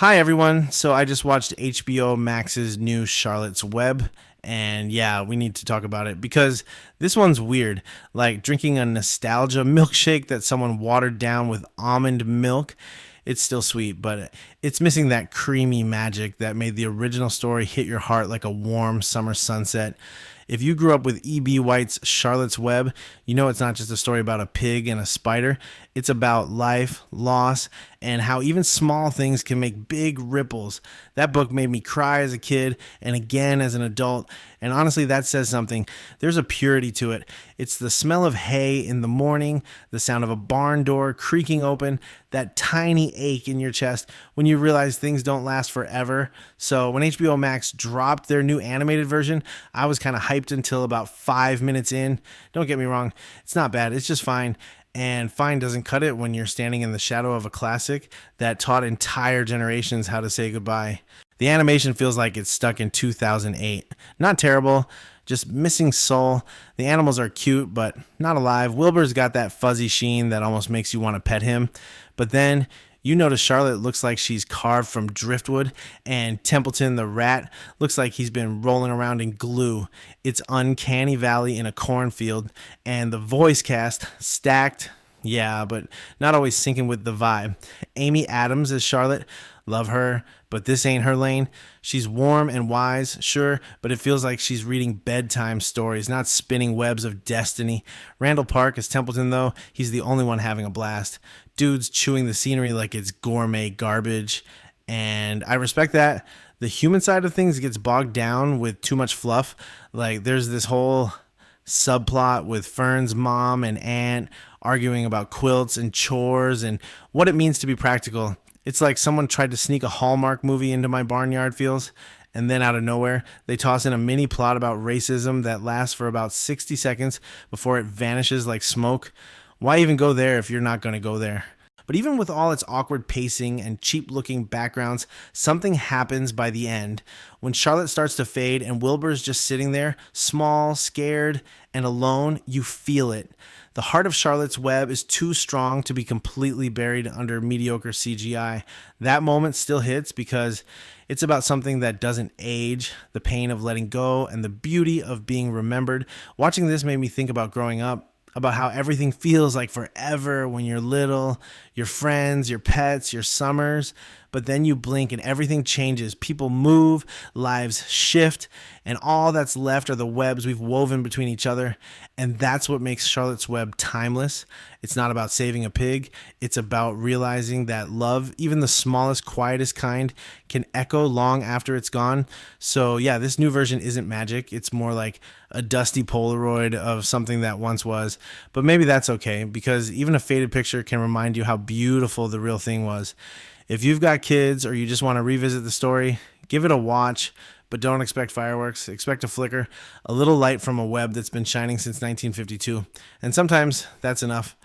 Hi everyone. So I just watched HBO Max's new Charlotte's Web, and yeah, we need to talk about it because this one's weird. Like drinking a nostalgia milkshake that someone watered down with almond milk. It's still sweet, but it's missing that creamy magic that made the original story hit your heart like a warm summer sunset. If you grew up with E.B. White's Charlotte's Web, you know it's not just a story about a pig and a spider. It's about life, loss, and how even small things can make big ripples. That book made me cry as a kid and again as an adult. And honestly, that says something. There's a purity to it. It's the smell of hay in the morning, the sound of a barn door creaking open, that tiny ache in your chest when you realize things don't last forever. So when HBO Max dropped their new animated version, I was kind of hyped until about 5 minutes in. Don't get me wrong, it's not bad, it's just fine. And fine doesn't cut it when you're standing in the shadow of a classic that taught entire generations how to say goodbye. The animation feels like it's stuck in 2008. Not terrible, just missing soul. The animals are cute, but not alive. Wilbur's got that fuzzy sheen that almost makes you want to pet him. But then you notice Charlotte looks like she's carved from driftwood, and Templeton the rat looks like he's been rolling around in glue. It's uncanny valley in a cornfield, and the voice cast stacked. Yeah, but not always syncing with the vibe. Amy Adams as Charlotte. Love her, but this ain't her lane. She's warm and wise, sure, but it feels like she's reading bedtime stories, not spinning webs of destiny. Randall Park as Templeton, though, he's the only one having a blast. Dude's chewing the scenery like it's gourmet garbage, and I respect that. The human side of things gets bogged down with too much fluff. Like, there's this whole subplot with Fern's mom and aunt arguing about quilts and chores and what it means to be practical. It's like someone tried to sneak a Hallmark movie into my barnyard feels, and then out of nowhere, they toss in a mini plot about racism that lasts for about 60 seconds before it vanishes like smoke. Why even go there if you're not going to go there? But even with all its awkward pacing and cheap looking backgrounds, something happens by the end. When Charlotte starts to fade and Wilbur's just sitting there, small, scared, and alone, you feel it. The heart of Charlotte's Web is too strong to be completely buried under mediocre CGI. That moment still hits because it's about something that doesn't age, the pain of letting go, and the beauty of being remembered. Watching this made me think about growing up, about how everything feels like forever when you're little, your friends, your pets, your summers, but then you blink and everything changes. People move, lives shift, and all that's left are the webs we've woven between each other. And that's what makes Charlotte's Web timeless. It's not about saving a pig, it's about realizing that love, even the smallest, quietest kind, can echo long after it's gone. So, yeah, this new version isn't magic. It's more like a dusty Polaroid of something that once was. But maybe that's okay because even a faded picture can remind you how beautiful the real thing was. If you've got kids or you just want to revisit the story, give it a watch, but don't expect fireworks. Expect a flicker, a little light from a web that's been shining since 1952. And sometimes that's enough.